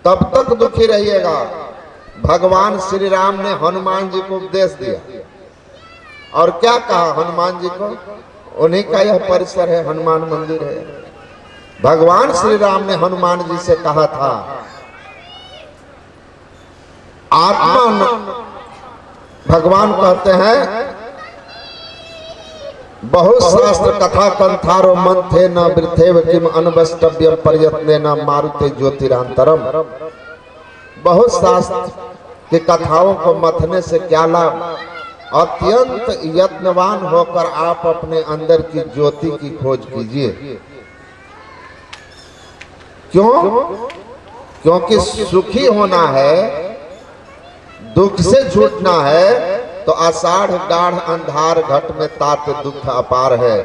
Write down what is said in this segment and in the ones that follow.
तब तक दुखी रहिएगा। भगवान श्री राम ने हनुमान जी को उपदेश दिया और क्या कहा हनुमान जी को? उन्हीं का यह परिसर है, हनुमान मंदिर है। भगवान श्री राम ने हनुमान जी से कहा था, आत्मा, भगवान कहते हैं, बहुत शास्त्र कथा कंथारो मंथे न वृथेव किम अनवष्टव्यम प्रयत्ने न मारुते ज्योतिरांतरम। बहुत शास्त्र की कथाओं को मथने से क्या लाभ, अत्यंत यत्नवान होकर आप अपने अंदर की ज्योति की खोज कीजिए। क्यों? क्योंकि सुखी होना है, दुख से छूटना है, तो आषाढ़ गाढ़ अंधार घट में तात दुख अपार है।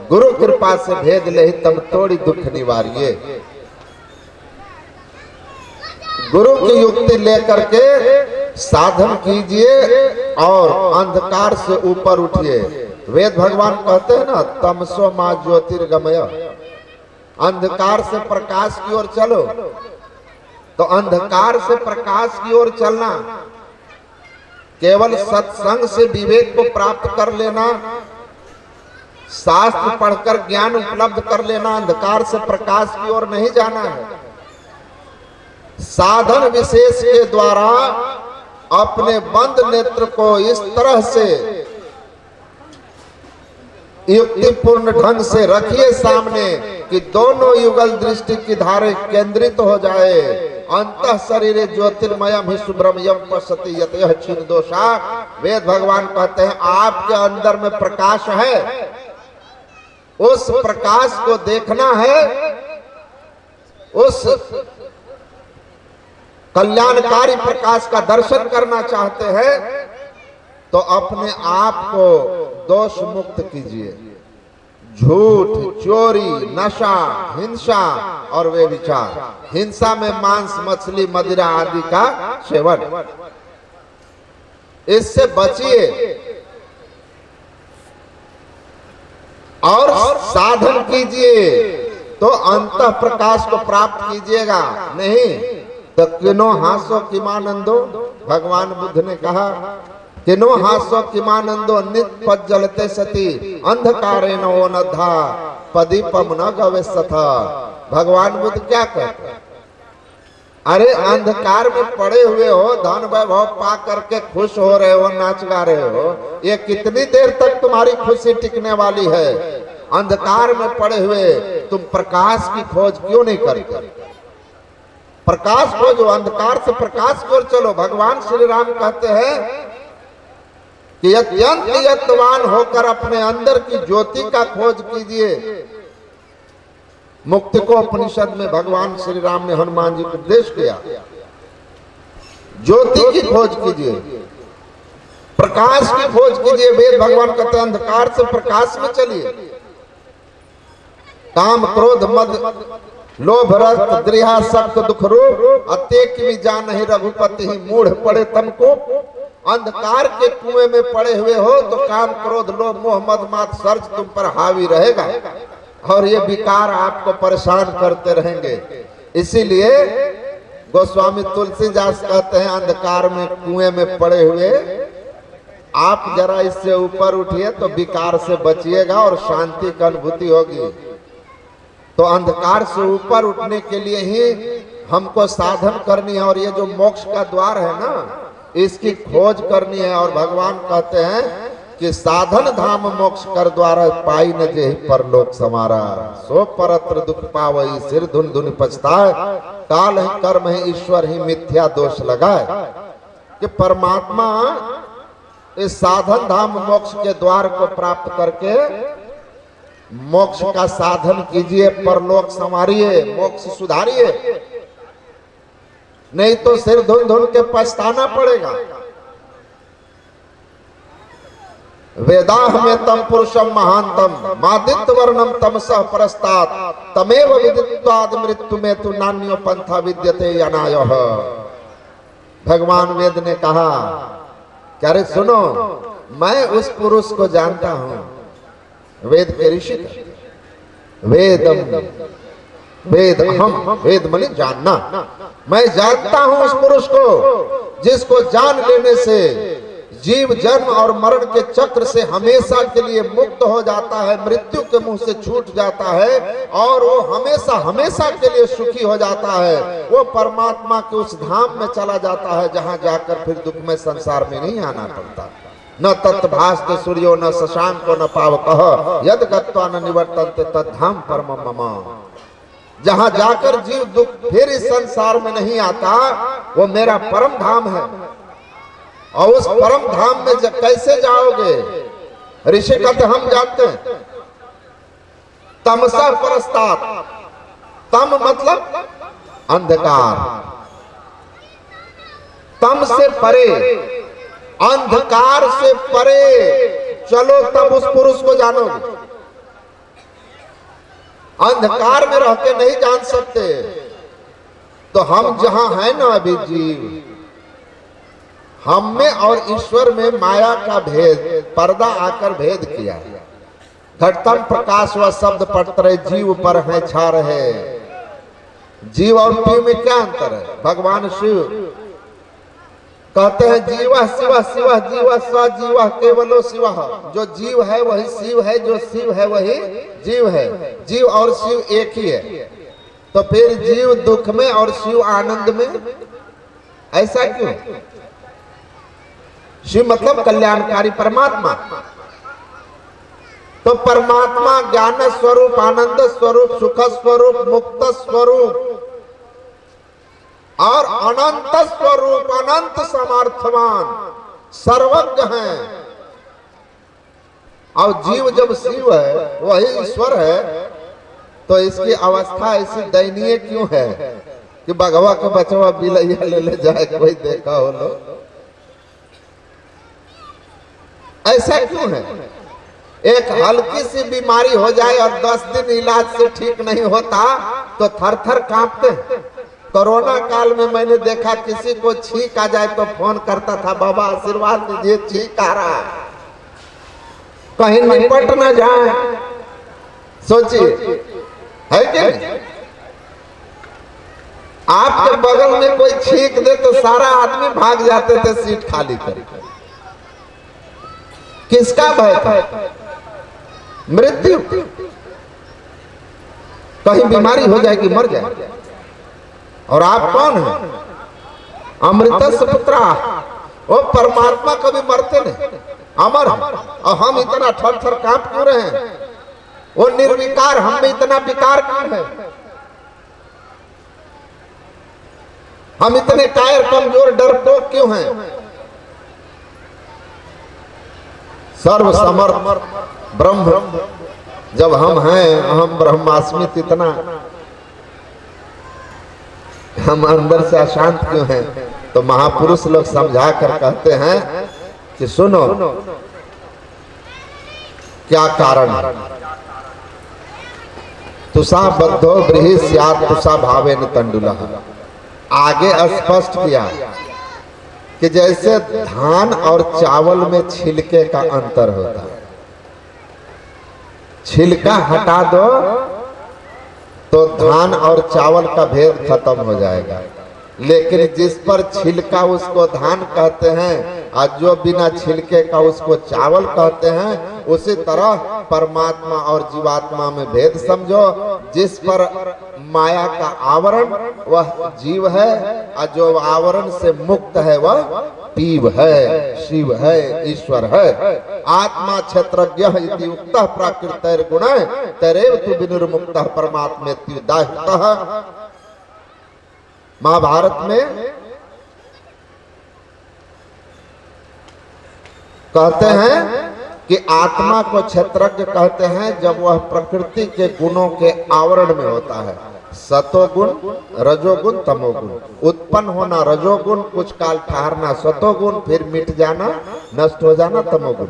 गुरु कृपा से भेद ले तम तोड़ी दुख निवारिये। गुरु की युक्ति लेकर के साधन कीजिए और अंधकार से ऊपर उठिए। वेद भगवान कहते हैं ना, तमसो मां ज्योतिर्गमय, अंधकार से प्रकाश की ओर चलो। तो अंधकार से प्रकाश की ओर चलना, केवल सत्संग से विवेक को प्राप्त कर लेना, शास्त्र पढ़कर ज्ञान उपलब्ध कर लेना, अंधकार से प्रकाश की ओर नहीं जाना है। साधन विशेष के द्वारा अपने बंद नेत्र को इस तरह से युक्तिपूर्ण ढंग से रखिए सामने कि दोनों युगल दृष्टि की धारे केंद्रित हो जाए। अंतः शरीर ज्योतिर्मयम ही सुब्रमयम पश्यति यतयः क्षीण दोषा। वेद भगवान कहते हैं, आपके अंदर में प्रकाश है, उस प्रकाश को देखना है, उस कल्याणकारी प्रकाश का दर्शन करना चाहते हैं तो अपने आप को दोष मुक्त कीजिए। झूठ, चोरी, नशा, हिंसा और वे विचार, हिंसा में मांस, मछली, मदिरा आदि का सेवन, इससे बचिए और साधन कीजिए तो अंतः प्रकाश को प्राप्त कीजिएगा। नहीं तो किनो हासो किमानंदो, भगवान बुद्ध ने कहा, किनो हासो किमानंदो नित पद जलते सती अंधकारे न ओनधा पदीपम न गवेसथा। भगवान बुद्ध क्या कहते हैं? अरे अंधकार में पड़े हुए हो, धन वैभव पा करके खुश हो रहे हो, नाच गा रहे हो, ये कितनी देर तक तुम्हारी खुशी टिकने वाली है? अंधकार में पड़े हुए तुम प्रकाश की खोज क्यों नहीं करते? प्रकाश खोजो, अंधकार से प्रकाश को चलो। भगवान श्री राम कहते हैं कि अत्यंत यत्नवान होकर अपने अंदर की ज्योति का खोज कीजिए। मुक्ति को उपनिषद में भगवान श्री राम ने हनुमान जी को उपदेश किया, ज्योति की खोज कीजिए, प्रकाश की खोज कीजिए। वेद भगवान कहते हैं अंधकार से प्रकाश में चलिए। काम, क्रोध, मद, लोभ, रस, द्रिहा, सख्त दुख रूप अत्येक में जान नहीं रघुपति ही मूढ़ पड़े तमको। अंधकार के कुएं में पड़े हुए हो तो काम, क्रोध, लोभ, मोह, मद, मात, सर्ज तुम पर हावी रहेगा और ये विकार आपको परेशान करते रहेंगे। इसीलिए गोस्वामी तुलसीदास कहते हैं, अंधकार में कुएं में पड़े हुए आप जरा इससे ऊपर उठिए तो विकार से बचिएगा और शांति की अनुभूति होगी। तो अंधकार से ऊपर उठने के लिए ही हमको साधन करनी है और ये जो मोक्ष का द्वार है ना, इसकी खोज करनी है। और भगवान कहते हैं कि साधन धाम मोक्ष कर द्वारा पाई न जे पर लोक समारा। सो परत्र दुख पावई सिर धुन धुन पछताए, काल ही कर्म ही ईश्वर ही मिथ्या दोष लगाए। कि परमात्मा इस साधन धाम मोक्ष के द्वार को प्राप्त करके मोक्ष का साधन कीजिए, परलोक संवारिए, मोक्ष सुधारिए, नहीं तो सिर धुन धुन के पछताना पड़ेगा। वेदाह में तम पुरुषम महांतम मादित्य वर्णम तमसः परस्तात् तमेव विदित्वाद मृत्यु में तु नान्यो पंथा विद्यते यनायः। भगवान वेद ने कहा, क्या रे सुनो, मैं उस पुरुष को जानता हूं। वेद के ऋषि, वेदम वेद अहम, वेद माने जानना, मैं जानता हूं उस पुरुष को जिसको जान लेने से जीव जन्म और मरण के चक्र से हमेशा के लिए मुक्त हो जाता है, मृत्यु के मुंह से छूट जाता है और वो हमेशा हमेशा के लिए सुखी हो जाता है। वो परमात्मा के उस धाम में चला जाता है जहां जाकर फिर दुख में संसार में नहीं आना पड़ता। न तत्भास्ते सूर्यो न शशांको न पावकः यद गत्वा न निवर्तन्ते तद्धाम परमं मम। जहां जाकर जीव दुख फिर इस संसार में नहीं आता, वो मेरा परम धाम है। और उस परम धाम में कैसे जाओगे? ऋषि कहते हम जानते हैं, तमसा परस्तात्, तम मतलब अंधकार, तम से परे, अंधकार से परे चलो तब उस पुरुष को जानोगे। अंधकार में रह के नहीं जान सकते। तो हम जहां हैं ना अभी जीव, हम में और ईश्वर में माया का भेद, पर्दा आकर भेद किया है। घटतम प्रकाश व शब्द पटरे जीव पर है छा रहे। जीव और पीव में क्या अंतर है? भगवान शिव कहते हैं जीवा शिवा शिवा जीवा स्व जीवा केवलो शिवा। जो जीव है वही शिव है, जो शिव है वही जीव है। जीव और शिव एक ही है। तो फिर जीव दुख में और शिव आनंद में, ऐसा क्यों? शिव मतलब कल्याणकारी परमात्मा। तो परमात्मा ज्ञान स्वरूप, आनंद स्वरूप, सुख स्वरूप, मुक्त स्वरूप और अनंत स्वरूप, अनंत समर्थवान, सर्वज्ञ हैं। और जीव जब शिव है, वही ईश्वर है, तो इसकी अवस्था ऐसी दयनीय क्यों है कि बघवा का बचवा बिलैया ले जाए? कोई देखा हो लोग? ऐसा क्यों है? एक हल्की सी बीमारी हो जाए और 10 दिन इलाज से ठीक नहीं होता तो थर थर कांपते। कोरोना काल में मैंने देखा किसी को छींक आ जाए तो फोन करता था, बाबा आशीर्वाद दीजिए, छींक आ रहा है, कहीं निपट न जाए। सोचिए, है कि नहीं? आपके बगल में कोई छींक दे तो सारा आदमी भाग जाते थे सीट खाली करके। किसका भय था? मृत्यु। कहीं बीमारी हो जाएगी, मर जाए। और आप कौन हैं? अमृतस्य पुत्रा। वो परमात्मा कभी मरते नहीं, अमर है। और हम इतना थर थर कांप क्यों रहे हैं? वो निर्विकार, हम में इतना विकार क्यों है? हम इतने कायर, कमजोर, डरपोक क्यों हैं? सर्व समर्थ ब्रह्म जब हम हैं, अहम ब्रह्मास्मि, इतना हम अंदर से अशांत क्यों हैं? तो महापुरुष लोग समझा कर कहते हैं कि सुनो क्या कारण है। तुषा बद्धो बृहि स्यात् तुषा भावेन तंडुलः। आगे स्पष्ट किया कि जैसे धान और चावल में छिलके का अंतर होता है। छिलका हटा दो तो धान और चावल का भेद खत्म हो जाएगा। लेकिन जिस पर छिलका उसको धान कहते हैं और जो बिना छिलके का उसको चावल कहते हैं, उसी तरह परमात्मा और जीवात्मा में भेद समझो। जिस पर माया का आवरण वह जीव है और जो आवरण से मुक्त है वह पीव है, शिव है, ईश्वर है। आत्मा क्षेत्रज्ञः इति उक्तः प्राकृतैर्गुणैः तैरेव तु विनिर्मुक्तः परमात्मेत्युदाहृतः। महाभारत में कहते हैं कि आत्मा को क्षेत्रज्ञ कहते हैं जब वह प्रकृति के गुणों के आवरण में होता है। सतोगुण, रजोगुण, तमोगुण। उत्पन्न होना रजोगुण, कुछ काल ठहरना सतोगुण, फिर मिट जाना, नष्ट हो जाना तमोगुण।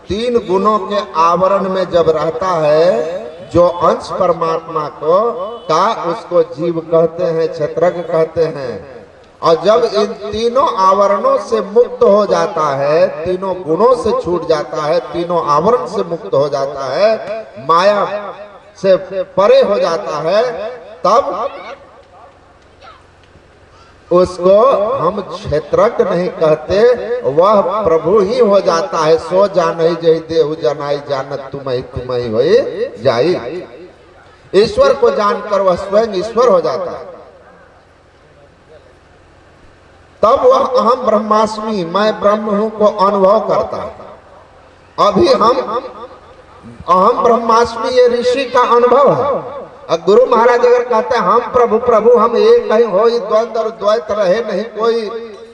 3 गुणों के आवरण में जब रहता है जो अंश परमात्मा को का, उसको जीव कहते हैं, क्षेत्रज्ञ कहते हैं। और जब इन तीनों आवरणों से मुक्त हो जाता है, तीनों गुणों से छूट जाता है, तीनों आवरण से मुक्त हो जाता है, माया से परे हो जाता है, तब उसको हम क्षेत्रज्ञ नहीं कहते, वह प्रभु ही हो जाता है। सो जानई जय देहु जनाई जानत तुम्हें होए जाई। ईश्वर को जानकर वह स्वयं ईश्वर हो जाता है। तब वह अहम ब्रह्मास्मि, मैं ब्रह्म हूं को अनुभव करता है। अभी हम अहम ब्रह्मास्मि ये ऋषि का अनुभव है। गुरु महाराज अगर कहते हैं हम प्रभु प्रभु हम एक कहीं हो, द्वंद्व और द्वैत रहे नहीं कोई,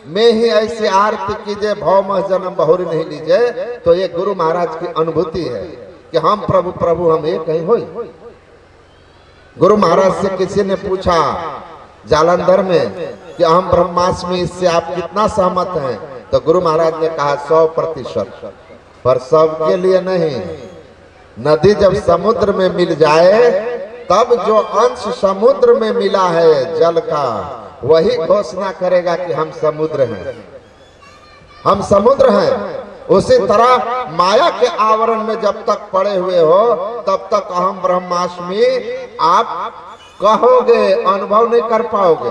मैं ही ऐसी आरती कीजिए भव जन्म बहुरी नहीं लीजिए, तो ये गुरु महाराज की अनुभूति है कि हम प्रभु प्रभु हम एक कहीं हो। गुरु महाराज से किसी ने पूछा जालंधर में कि हम ब्रह्मास्मि, इससे आप कितना सहमत हैं? तो गुरु महाराज ने कहा 100%, पर सबके लिए नहीं। नदी जब समुद्र में मिल जाए तब जो अंश समुद्र में मिला है जल का, वही घोषणा करेगा कि हम समुद्र हैं, हम समुद्र हैं। उसी तरह माया के आवरण में जब तक पड़े हुए हो तब तक अहम ब्रह्मास्मि आप कहोगे, अनुभव नहीं कर पाओगे।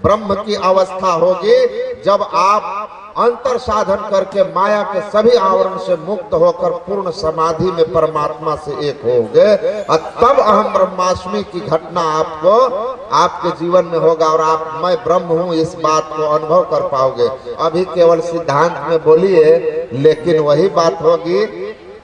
ब्रह्म की अवस्था होगी जब आप अंतर साधन करके माया के सभी आवरण से मुक्त होकर पूर्ण समाधि में परमात्मा से एक होगे, और तब अहम ब्रह्मास्मि की घटना आपको आपके जीवन में होगा और आप मैं ब्रह्म हूं इस बात को अनुभव कर पाओगे। अभी केवल सिद्धांत में बोलिए, लेकिन वही बात होगी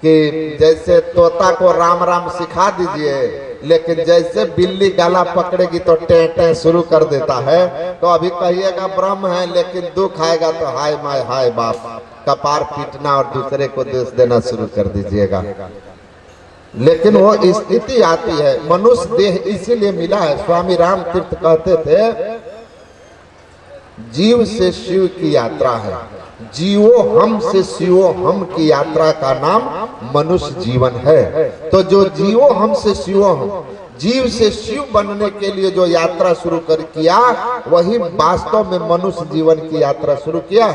कि जैसे तोता को राम राम सिखा दीजिए, लेकिन जैसे बिल्ली गाला पकड़ेगी तो टें टें शुरू कर देता है। तो अभी कहिएगा ब्रह्म है, लेकिन दुख आएगा तो हाय माय हाय बाप, कपार पीटना और दूसरे को दोष देना शुरू कर दीजिएगा। लेकिन वो स्थिति आती है। मनुष्य देह इसीलिए मिला है। स्वामी राम तीर्थ कहते थे जीव से शिव की यात्रा है, जीवो हम से शिवो हम की यात्रा का नाम मनुष्य जीवन है। तो जो जीवो हम से शिवो हम, जीव से शिव बनने के लिए जो यात्रा शुरू किया, वही वास्तव में मनुष्य जीवन की यात्रा शुरू किया।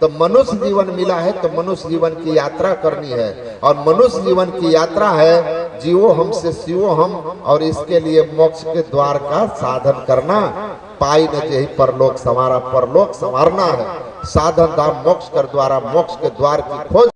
तो मनुष्य जीवन मिला है तो मनुष्य जीवन की यात्रा करनी है, और मनुष्य जीवन की यात्रा है जीवो हम से शिवो हम, और इसके लिए मोक्ष के द्वार का साधन करना। पाई न जेहि परलोक संवारा, परलोक संवारना है। साधन धाम मोक्ष कर द्वारा मोक्ष के द्वार की खोज